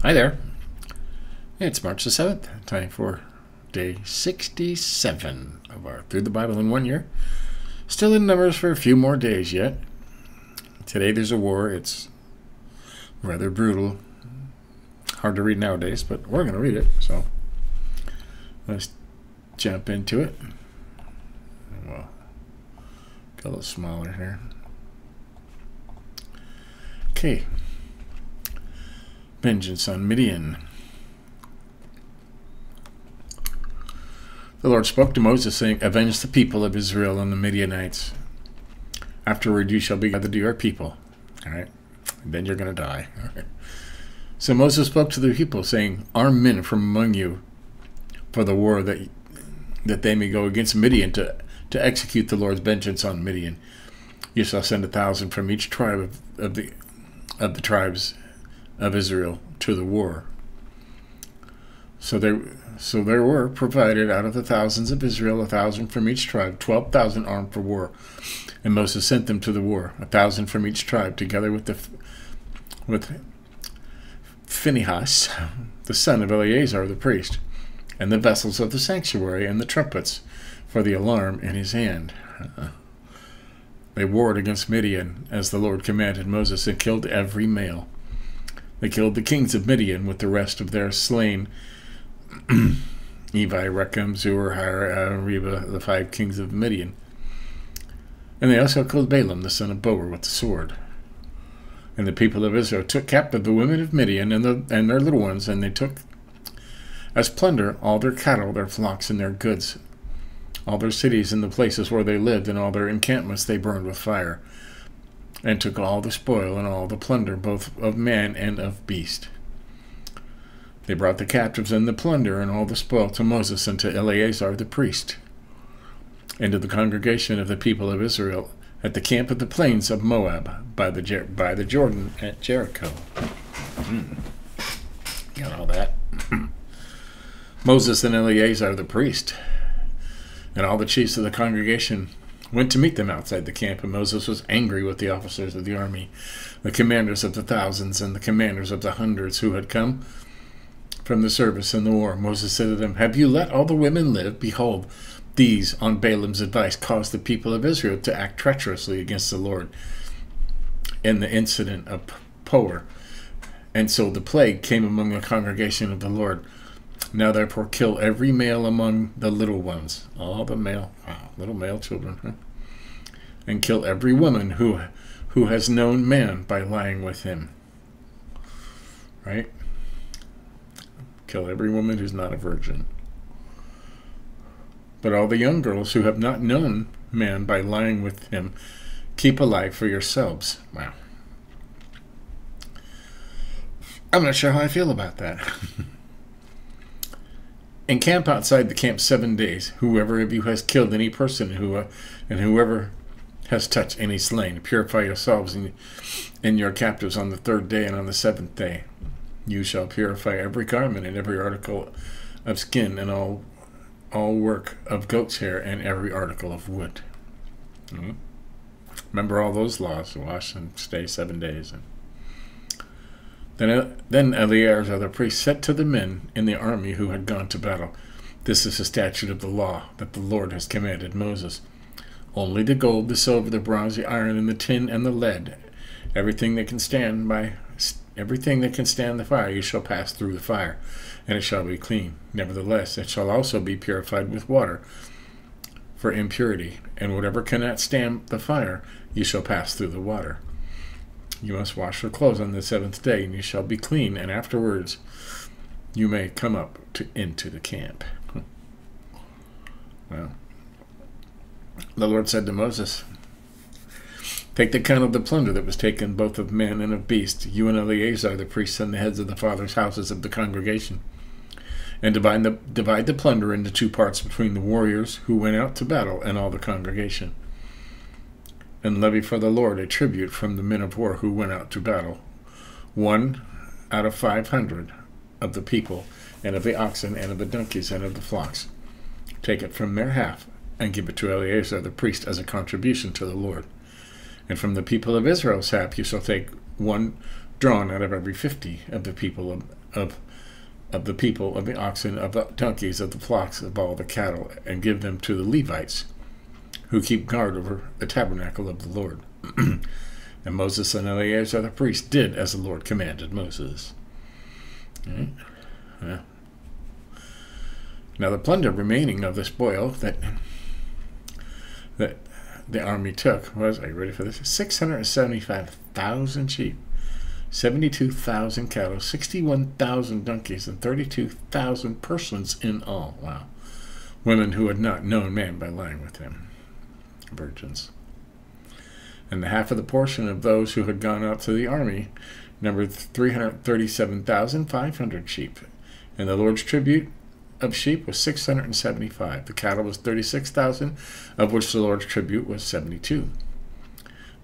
Hi there. It's March the 7th. Time for day 67 of our Through the Bible in 1 Year. Still in numbers for a few more days yet. Today there's a war. It's rather brutal. Hard to read nowadays, but we're going to read it. So let's jump into it. Well, get a little smaller here. Okay. Vengeance on Midian. The Lord spoke to Moses, saying, "Avenge the people of Israel on the Midianites. Afterward you shall be gathered to your people." All right? And then you're going to die. All right. So Moses spoke to the people, saying, "Arm men from among you for the war, that they may go against Midian to execute the Lord's vengeance on Midian. You shall send 1,000 from each tribe of the tribes of Israel to the war." So there were provided out of the thousands of Israel 1,000 from each tribe, 12,000 armed for war. And Moses sent them to the war, 1,000 from each tribe, together with Phinehas, the son of Eleazar the priest, and the vessels of the sanctuary and the trumpets for the alarm in his hand. They warred against Midian, as the Lord commanded Moses, and killed every male. They killed the kings of Midian with the rest of their slain, Evi, Rechem, Zur, Hir, Reba, the 5 kings of Midian. And they also killed Balaam, the son of Beor, with the sword. And the people of Israel took captive the women of Midian and their little ones, and they took as plunder all their cattle, their flocks, and their goods. All their cities and the places where they lived, and all their encampments they burned with fire, and took all the spoil and all the plunder, both of man and of beast. They brought the captives and the plunder and all the spoil to Moses and to Eleazar the priest, and to the congregation of the people of Israel at the camp of the plains of Moab by the Jordan at Jericho. Got all that. Moses and Eleazar the priest and all the chiefs of the congregation went to meet them outside the camp, and Moses was angry with the officers of the army, the commanders of the thousands and the commanders of the hundreds who had come from the service in the war. Moses said to them, "Have you let all the women live? Behold, these, on Balaam's advice, caused the people of Israel to act treacherously against the Lord in the incident of Peor. And so the plague came among the congregation of the Lord. Now therefore kill every male among the little ones," all the little male children, huh? "And kill every woman who has known man by lying with him." Right? Kill every woman who's not a virgin. "But all the young girls who have not known man by lying with him, keep alive for yourselves." Wow. I'm not sure how I feel about that. "And camp outside the camp 7 days. Whoever of you has killed any person and whoever has touched any slain, purify yourselves and your captives on the 3rd day, and on the 7th day you shall purify every garment and every article of skin and all work of goat's hair and every article of wood." Remember all those laws: wash and stay 7 days. Then Eleazar the priest said to the men in the army who had gone to battle, "This is the statute of the law that the Lord has commanded Moses. Only the gold, the silver, the bronze, the iron, and the tin, and the lead, everything that can stand the fire, you shall pass through the fire, and it shall be clean. Nevertheless, it shall also be purified with water for impurity, and whatever cannot stand the fire, you shall pass through the water. You must wash your clothes on the 7th day, and you shall be clean, and afterwards you may come up into the camp." Well, the Lord said to Moses, "Take the count of the plunder that was taken, both of man and of beast, you and Eleazar the priest and the heads of the fathers' houses of the congregation, and divide the plunder into 2 parts between the warriors who went out to battle and all the congregation. And levy for the Lord a tribute from the men of war who went out to battle, 1 out of 500 of the people, and of the oxen, and of the donkeys, and of the flocks. Take it from their half, and give it to Eleazar the priest as a contribution to the Lord. And from the people of Israel's half you shall take 1 drawn out of every 50 of the people of the people, of the oxen, of the donkeys, of the flocks, of all the cattle, and give them to the Levites, who keep guard over the tabernacle of the Lord. And Moses and Eleazar the priest did as the Lord commanded Moses. Okay. Yeah. Now the plunder remaining of the spoil that the army took was, are you ready for this? 675,000 sheep, 72,000 cattle, 61,000 donkeys, and 32,000 persons in all. Wow. Women who had not known man by lying with him. Virgins. And the half of the portion of those who had gone out to the army numbered 337,500 sheep. And the Lord's tribute of sheep was 675. The cattle was 36,000, of which the Lord's tribute was 72.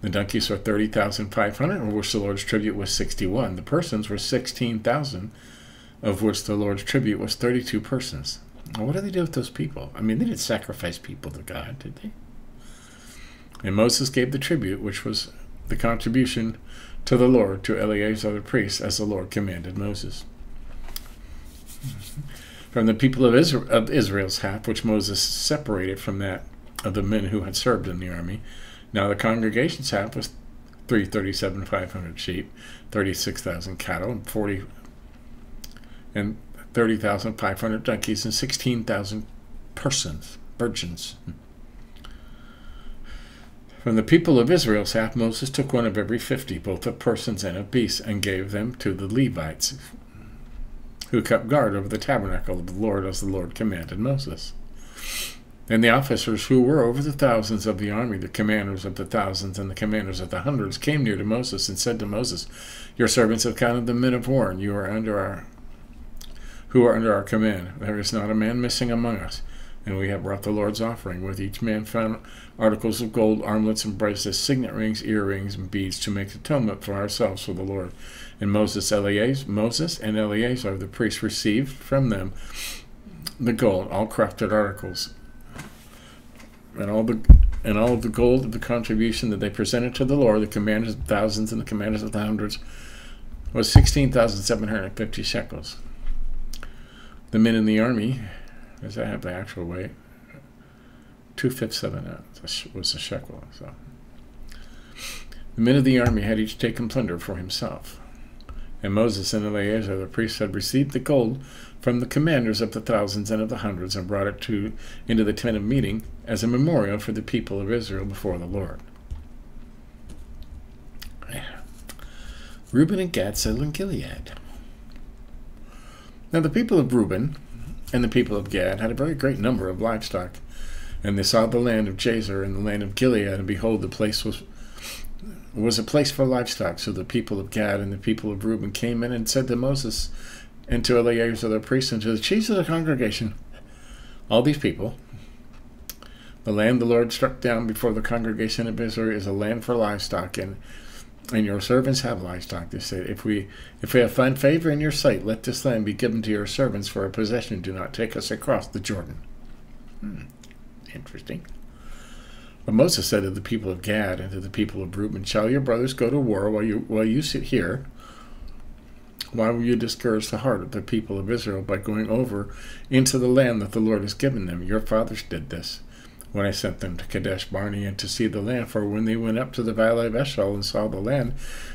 The donkeys were 30,500, of which the Lord's tribute was 61. The persons were 16,000, of which the Lord's tribute was 32 persons. Well, what did they do with those people? I mean, they didn't sacrifice people to God, did they? And Moses gave the tribute, which was the contribution to the Lord, to Eleazar the priest, as the Lord commanded Moses. From the people of Israel's half, which Moses separated from that of the men who had served in the army. Now the congregation's half was 337,500 sheep, 36,000 cattle, and 30,500 donkeys, and 16,000 persons, virgins. From the people of Israel's half, Moses took one of every 50, both of persons and of beasts, and gave them to the Levites, who kept guard over the tabernacle of the Lord, as the Lord commanded Moses. And the officers who were over the thousands of the army, the commanders of the thousands and the commanders of the hundreds, came near to Moses and said to Moses, "Your servants have counted the men of war, and who are under our command. There is not a man missing among us. And we have brought the Lord's offering. With each man found articles of gold, armlets and bracelets, signet rings, earrings, and beads, to make atonement for ourselves for the Lord." And Moses and Eleazar the priest received from them the gold, all crafted articles, and all of the gold of the contribution that they presented to the Lord. The commanders of thousands and the commanders of the hundreds was 16,750 shekels. The men in the army, does that have the actual weight? 2/5 of an ounce was a shekel. So the men of the army had each taken plunder for himself. And Moses and Eleazar the priest had received the gold from the commanders of the thousands and of the hundreds, and brought it into the tent of meeting as a memorial for the people of Israel before the Lord. Reuben and Gad settled in Gilead. Now the people of Reuben and the people of Gad had a very great number of livestock, and they saw the land of Jazer and the land of Gilead, and behold, the place was a place for livestock. So the people of Gad and the people of Reuben came in and said to Moses and to Eleazar the priest and to the chiefs of the congregation, all these people, the land the Lord struck down before the congregation of Israel is a land for livestock, and your servants have livestock. They said, if we have found favor in your sight, let this land be given to your servants for a possession. Do not take us across the Jordan. Interesting. But Moses said to the people of Gad and to the people of Reuben, "Shall your brothers go to war while you sit here? Why will you discourage the heart of the people of Israel by going over into the land that the Lord has given them? Your fathers did this when I sent them to Kadesh Barnea and to see the land. For when they went up to the valley of Eshcol and saw the land,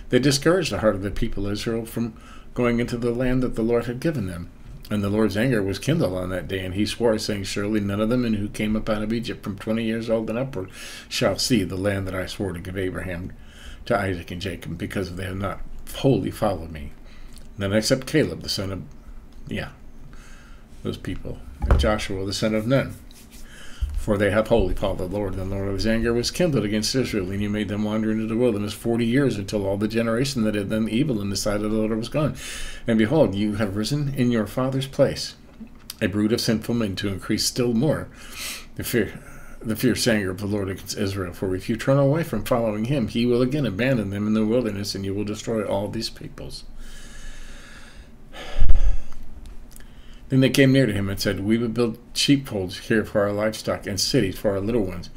they discouraged the heart of the people of Israel from going into the land that the Lord had given them. And the Lord's anger was kindled on that day, and he swore, saying, Surely none of the men who came up out of Egypt from 20 years old and upward shall see the land that I swore to give Abraham, to Isaac, and Jacob, because they have not wholly followed me. None except Caleb, the son of, those people, and Joshua, the son of Nun. For they have wholly followed the Lord. And the Lord's anger was kindled against Israel, and he made them wander into the wilderness 40 years, until all the generation that had done evil in the sight of the Lord was gone. And behold, you have risen in your father's place, a brood of sinful men, to increase still more the fierce anger of the Lord against Israel. For if you turn away from following him, he will again abandon them in the wilderness, and you will destroy all these peoples. Then they came near to him and said, We will build sheepfolds here for our livestock, and cities for our little ones.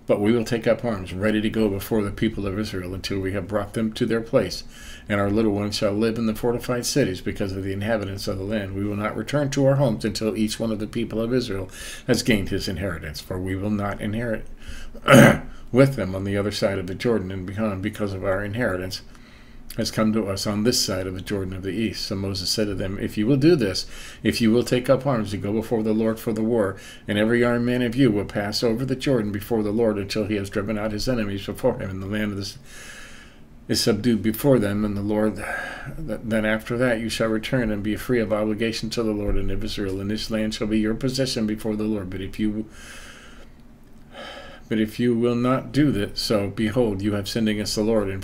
But we will take up arms, ready to go before the people of Israel until we have brought them to their place. And our little ones shall live in the fortified cities because of the inhabitants of the land. We will not return to our homes until each one of the people of Israel has gained his inheritance. For we will not inherit with them on the other side of the Jordan and beyond, because of our inheritance has come to us on this side of the Jordan of the east. So Moses said to them, if you will do this, if you will take up arms to go before the Lord for the war, and every armed man of you will pass over the Jordan before the Lord until he has driven out his enemies before him, and the land of this is subdued before them, and the Lord, then after that you shall return and be free of obligation to the Lord and of Israel, and this land shall be your possession before the Lord. But if you will not do that, so behold, you have sinned against the Lord,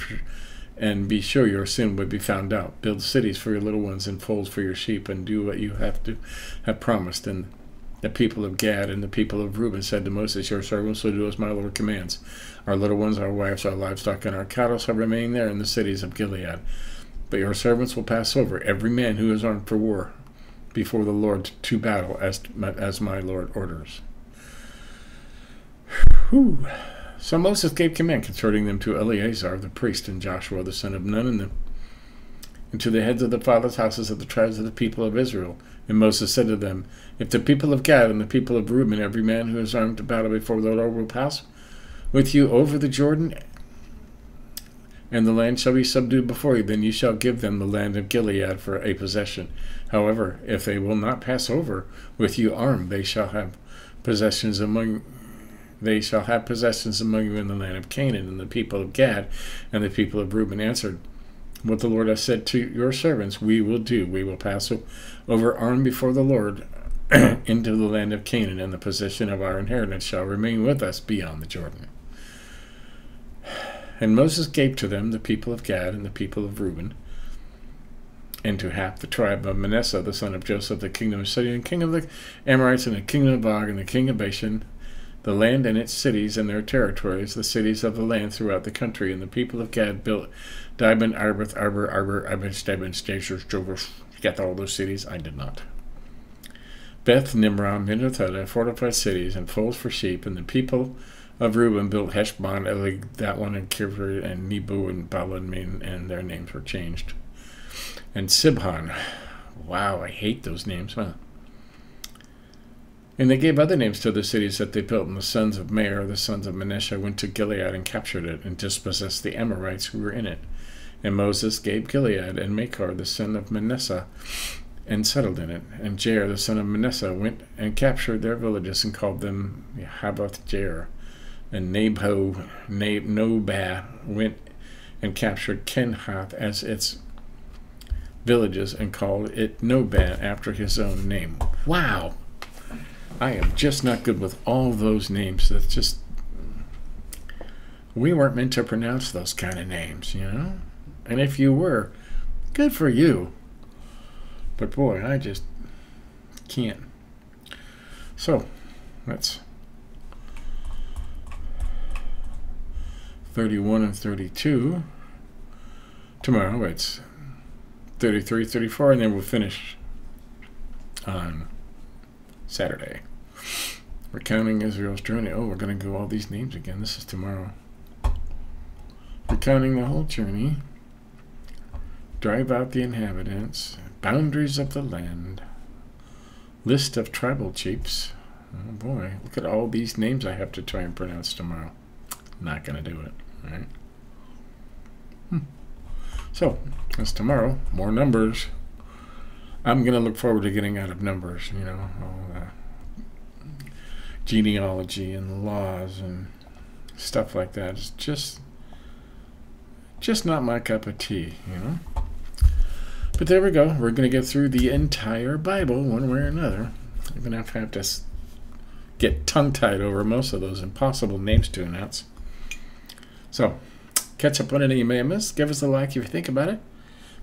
and be sure your sin would be found out. Build cities for your little ones and folds for your sheep, and do what you have promised. And the people of Gad and the people of Reuben said to Moses, your servants will do as my Lord commands. Our little ones, our wives, our livestock, and our cattle shall remain there in the cities of Gilead. But your servants will pass over, every man who is armed for war, before the Lord to battle, as my Lord orders. Whew. So Moses gave command concerning them to Eleazar the priest and Joshua the son of Nun, and to the heads of the fathers' houses of the tribes of the people of Israel. And Moses said to them, if the people of Gad and the people of Reuben, every man who is armed to battle before the Lord, will pass with you over the Jordan, and the land shall be subdued before you, then you shall give them the land of Gilead for a possession. However, if they will not pass over with you armed, they shall have possessions among you in the land of Canaan. And the people of Gad and the people of Reuben answered, what the Lord has said to your servants, we will do. We will pass over armed before the Lord into the land of Canaan, and the possession of our inheritance shall remain with us beyond the Jordan. And Moses gave to them the people of Gad and the people of Reuben, and to half the tribe of Manasseh, the son of Joseph, the kingdom of Sidon, king of the Amorites, and the kingdom of Og, and the king of Bashan, the land and its cities and their territories, the cities of the land throughout the country. And the people of Gad built Dibon, Arbeth, Arbor, Ibensh, Dibon, Jasher, Jovish. You got all those cities? I did not. Beth, Nimrah, Minothetah, fortified cities, and folds for sheep. And the people of Reuben built Heshbon, Elig, that one, and Kivri, and Nebo, and Baalanmin, and their names were changed. And Sibhon. Wow, I hate those names, huh? And they gave other names to the cities that they built, and the sons of Meir, the sons of Manasseh, went to Gilead and captured it, and dispossessed the Amorites who were in it. And Moses gave Gilead and Machir, the son of Manasseh, and settled in it. And Jair, the son of Manasseh, went and captured their villages, and called them Havoth Jair. And Nobah went and captured Kenhath as its villages, and called it Nobah after his own name. Wow! I am just not good with all those names. That's just, we weren't meant to pronounce those kind of names, you know? And if you were, good for you. But boy, I just can't. So, that's 31 and 32. Tomorrow it's 33, 34, and then we'll finish on Saturday. Recounting Israel's journey. Oh, we're going to go all these names again. This is tomorrow. Recounting the whole journey. Drive out the inhabitants. Boundaries of the land. List of tribal chiefs. Oh boy, look at all these names I have to try and pronounce tomorrow. Not going to do it. All right. So, that's tomorrow. More numbers. I'm going to look forward to getting out of numbers, you know, all the genealogy and laws and stuff like that. It's just not my cup of tea, you know. But there we go. We're going to get through the entire Bible one way or another. I'm going to have to get tongue-tied over most of those impossible names to announce. So, catch up on any you may have missed. Give us a like if you think about it.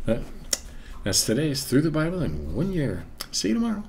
But that's today's Through the Bible in 1 year. See you tomorrow.